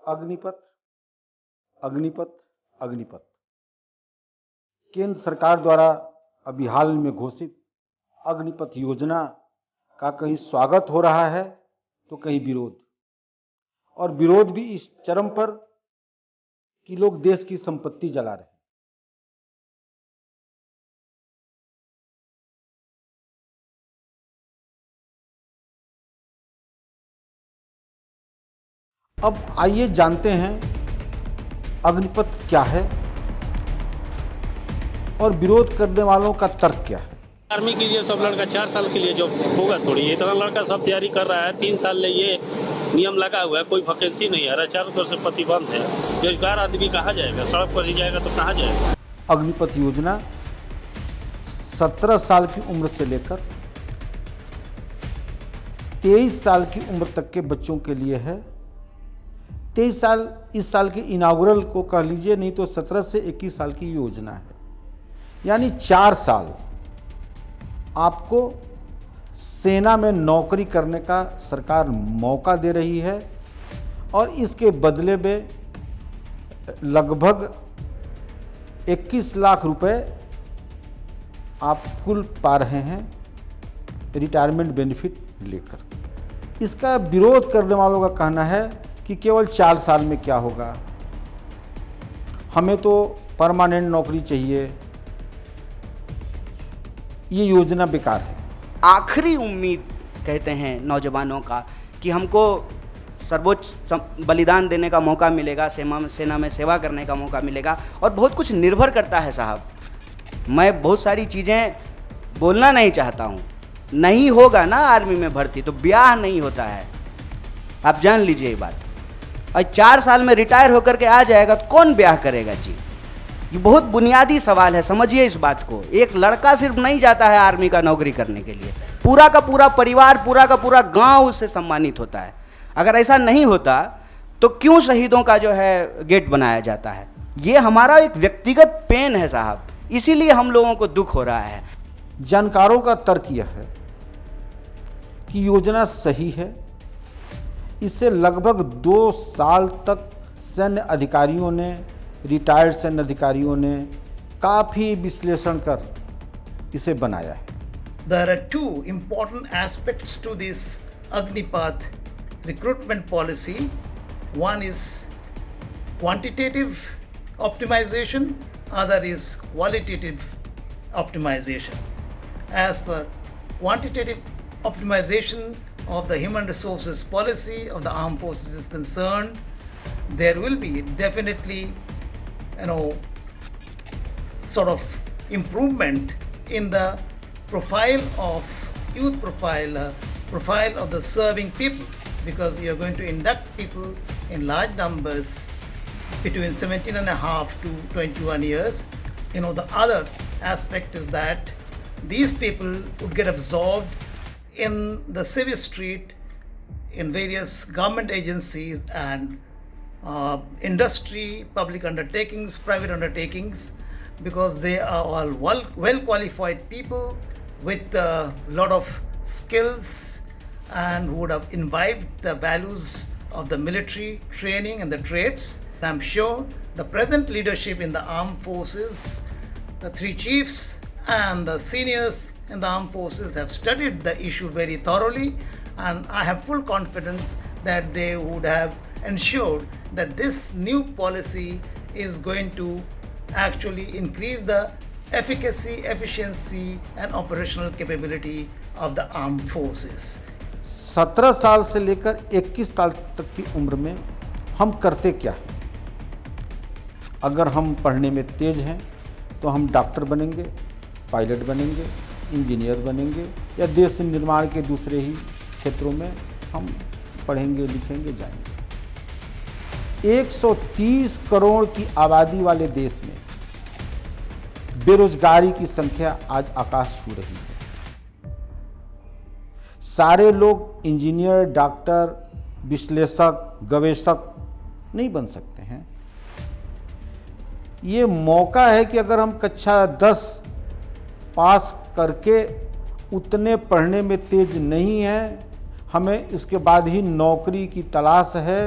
अग्निपथ, अग्निपथ, अग्निपथ। केंद्र सरकार द्वारा अभी हाल में घोषित अग्निपथ योजना का कहीं स्वागत हो रहा है तो कहीं विरोध, और विरोध भी इस चरम पर कि लोग देश की संपत्ति जला रहे हैं। अब आइए जानते हैं अग्निपथ क्या है और विरोध करने वालों का तर्क क्या है। आर्मी के लिए सब लड़का 4 साल के लिए जो होगा, थोड़ी इतना लड़का सब तैयारी कर रहा है। 3 साल ले ये नियम लगा हुआ है, कोई वैकेंसी नहीं है, चारों तरफ से प्रतिबंध है। बेरोजगार आदमी कहाँ जाएगा? सड़क पर ही जाएगा तो कहाँ जाएगा? अग्निपथ योजना 17 साल की उम्र से लेकर 23 साल की उम्र तक के बच्चों के लिए है। 23 साल इस साल के इनागुरल को कह लीजिए, नहीं तो 17 से 21 साल की योजना है, यानी 4 साल आपको सेना में नौकरी करने का सरकार मौका दे रही है, और इसके बदले में लगभग 21 लाख रुपए आप कुल पा रहे हैं रिटायरमेंट बेनिफिट लेकर। इसका विरोध करने वालों का कहना है कि केवल 4 साल में क्या होगा, हमें तो परमानेंट नौकरी चाहिए, ये योजना बेकार है। आखिरी उम्मीद कहते हैं नौजवानों का कि हमको सर्वोच्च बलिदान देने का मौका मिलेगा, सेना में सेवा करने का मौका मिलेगा, और बहुत कुछ निर्भर करता है साहब। मैं बहुत सारी चीज़ें बोलना नहीं चाहता हूँ। नहीं होगा ना आर्मी में भर्ती तो ब्याह नहीं होता है, आप जान लीजिए ये बात। और 4 साल में रिटायर होकर के आ जाएगा तो कौन ब्याह करेगा जी? ये बहुत बुनियादी सवाल है, समझिए इस बात को। एक लड़का सिर्फ नहीं जाता है आर्मी का नौकरी करने के लिए, पूरा का पूरा परिवार, पूरा का पूरा गांव उससे सम्मानित होता है। अगर ऐसा नहीं होता तो क्यों शहीदों का जो है गेट बनाया जाता है? ये हमारा एक व्यक्तिगत पेन है साहब, इसीलिए हम लोगों को दुख हो रहा है। जानकारों का तर्क यह है कि योजना सही है। इससे लगभग 2 साल तक सैन्य अधिकारियों ने, रिटायर्ड सैन्य अधिकारियों ने काफ़ी विश्लेषण कर इसे बनाया है। There are 2 important aspects to this Agnipath recruitment policy. One is quantitative optimization, other is qualitative optimization. As for quantitative optimization of the human resources policy of the armed forces is concerned, there will be definitely sort of improvement in the profile of youth profile of the serving people, because you are going to induct people in large numbers between 17 and a half to 21 years. The other aspect is that these people would get absorbed in the civil street, in various government agencies and industry, public undertakings, private undertakings, because they are all well qualified people with a lot of skills and who would have imbibed the values of the military training and the trades. I'm sure the present leadership in the armed forces, the 3 chiefs and the seniors in the armed forces have studied the issue very thoroughly, and I have full confidence that they would have ensured that this new policy is going to actually increase the efficacy, efficiency and operational capability of the armed forces. 17 साल से लेकर 21 साल तक की उम्र में हम करते क्या हैं? अगर हम पढ़ने में तेज हैं तो हम डॉक्टर बनेंगे, पायलट बनेंगे, इंजीनियर बनेंगे, या देश निर्माण के दूसरे ही क्षेत्रों में हम पढ़ेंगे, लिखेंगे, जाएंगे। 130 करोड़ की आबादी वाले देश में बेरोजगारी की संख्या आज आकाश छू रही है। सारे लोग इंजीनियर, डॉक्टर, विश्लेषक, गवेषक नहीं बन सकते हैं। ये मौका है कि अगर हम कक्षा 10 पास करके उतने पढ़ने में तेज नहीं हैं, हमें उसके बाद ही नौकरी की तलाश है,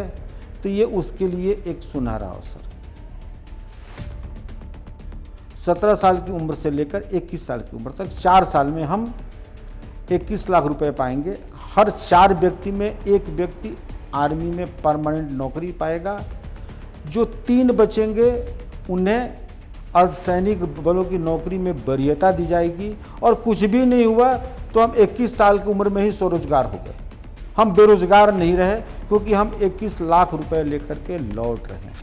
तो ये उसके लिए एक सुनहरा अवसर। 17 साल की उम्र से लेकर 21 साल की उम्र तक 4 साल में हम 21 लाख रुपए पाएंगे। हर 4 व्यक्ति में एक व्यक्ति आर्मी में परमानेंट नौकरी पाएगा। जो 3 बचेंगे उन्हें अर्धसैनिक बलों की नौकरी में वरीयता दी जाएगी। और कुछ भी नहीं हुआ तो हम 21 साल की उम्र में ही स्वरोजगार हो गए, हम बेरोजगार नहीं रहे, क्योंकि हम 21 लाख रुपए लेकर के लौट रहे हैं।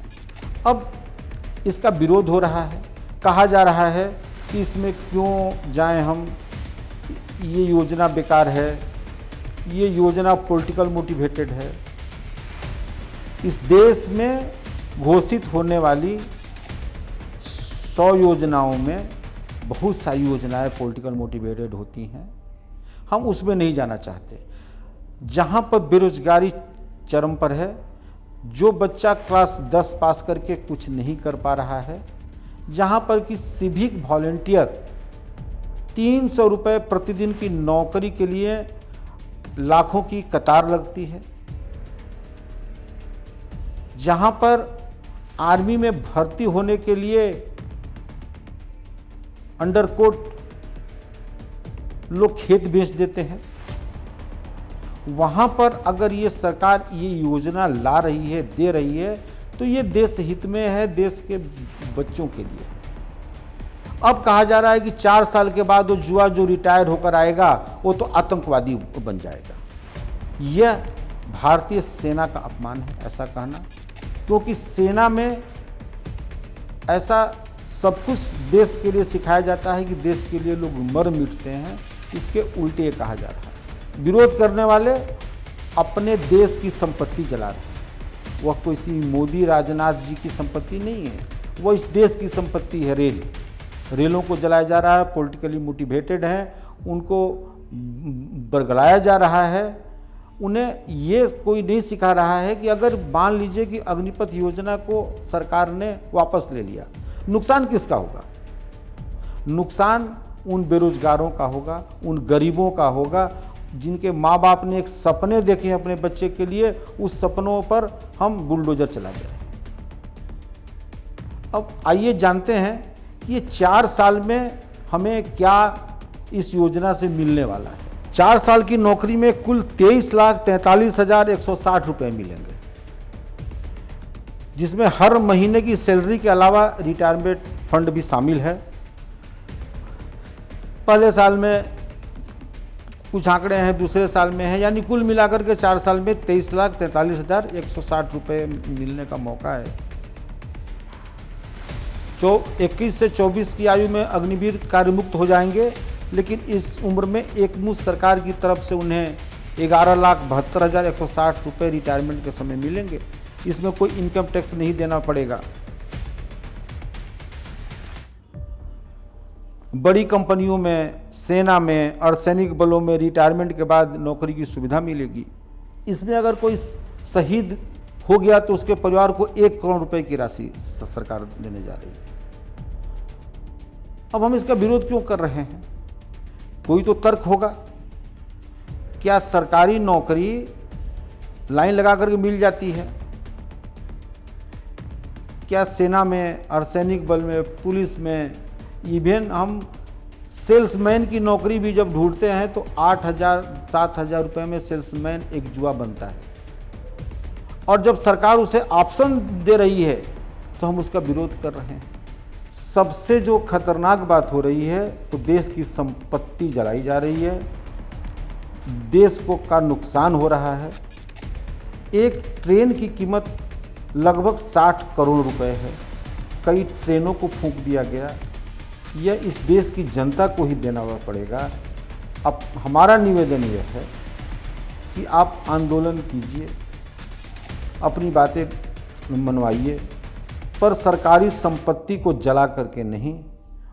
अब इसका विरोध हो रहा है, कहा जा रहा है कि इसमें क्यों जाएं हम, ये योजना बेकार है, ये योजना पॉलिटिकल मोटिवेटेड है। इस देश में घोषित होने वाली 100 योजनाओं में बहुत सारी योजनाएं पॉलिटिकल मोटिवेटेड होती हैं, हम उसमें नहीं जाना चाहते। जहां पर बेरोजगारी चरम पर है, जो बच्चा क्लास 10 पास करके कुछ नहीं कर पा रहा है, जहां पर कि सिविक वॉलंटियर 300 रुपये प्रतिदिन की नौकरी के लिए लाखों की कतार लगती है, जहां पर आर्मी में भर्ती होने के लिए अंडरकोट लोग खेत बेच देते हैं, वहां पर अगर ये सरकार ये योजना ला रही है, दे रही है, तो ये देश हित में है, देश के बच्चों के लिए। अब कहा जा रहा है कि 4 साल के बाद वो जुआ जो रिटायर होकर आएगा वो तो आतंकवादी बन जाएगा। यह भारतीय सेना का अपमान है ऐसा कहना, क्योंकि सेना में ऐसा सब कुछ देश के लिए सिखाया जाता है कि देश के लिए लोग मर मिटते हैं, इसके उल्टे कहा जा रहा है। विरोध करने वाले अपने देश की संपत्ति जला रहे हैं। वह किसी मोदी राजनाथ जी की संपत्ति नहीं है, वह इस देश की संपत्ति है। रेलों को जलाया जा रहा है, पॉलिटिकली मोटिवेटेड हैं, उनको बरगलाया जा रहा है। उन्हें ये कोई नहीं सिखा रहा है कि अगर मान लीजिए कि अग्निपथ योजना को सरकार ने वापस ले लिया, नुकसान किसका होगा? नुकसान उन बेरोजगारों का होगा, उन गरीबों का होगा, जिनके माँ बाप ने एक सपने देखे अपने बच्चे के लिए, उस सपनों पर हम बुलडोजर चला दे रहे हैं। अब आइए जानते हैं कि ये 4 साल में हमें क्या इस योजना से मिलने वाला है। 4 साल की नौकरी में कुल 23,43,160 रुपये मिलेंगे, जिसमें हर महीने की सैलरी के अलावा रिटायरमेंट फंड भी शामिल है। पहले साल में कुछ आंकड़े हैं, दूसरे साल में है, यानी कुल मिलाकर के 4 साल में 23,43,160 रुपये मिलने का मौका है। 21 से 24 की आयु में अग्निवीर कार्यमुक्त हो जाएंगे, लेकिन इस उम्र में एकमुश्त सरकार की तरफ से उन्हें 11,72,160 रुपये रिटायरमेंट के समय मिलेंगे। इसमें कोई इनकम टैक्स नहीं देना पड़ेगा। बड़ी कंपनियों में, सेना में, अर्धसैनिक बलों में रिटायरमेंट के बाद नौकरी की सुविधा मिलेगी। इसमें अगर कोई शहीद हो गया तो उसके परिवार को 1 करोड़ रुपए की राशि सरकार देने जा रही है। अब हम इसका विरोध क्यों कर रहे हैं? कोई तो तर्क होगा। क्या सरकारी नौकरी लाइन लगा करके मिल जाती है? क्या सेना में, अर्धसैनिक बल में, पुलिस में, इवन हम सेल्समैन की नौकरी भी जब ढूंढते हैं तो 8,000-7,000 रुपये में सेल्समैन एक जुआ बनता है। और जब सरकार उसे ऑप्शन दे रही है तो हम उसका विरोध कर रहे हैं। सबसे जो खतरनाक बात हो रही है तो देश की संपत्ति जलाई जा रही है, देश को का नुकसान हो रहा है। एक ट्रेन की कीमत लगभग 60 करोड़ रुपए है, कई ट्रेनों को फूंक दिया गया। यह इस देश की जनता को ही देना पड़ेगा। अब हमारा निवेदन यह है कि आप आंदोलन कीजिए, अपनी बातें मनवाइए, पर सरकारी संपत्ति को जला करके नहीं,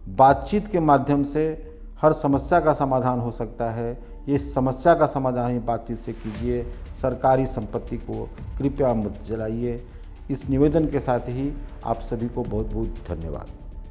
बातचीत के माध्यम से हर समस्या का समाधान हो सकता है। ये समस्या का समाधान ही बातचीत से कीजिए, सरकारी संपत्ति को कृपया मत जलाइए। इस निवेदन के साथ ही आप सभी को बहुत बहुत धन्यवाद।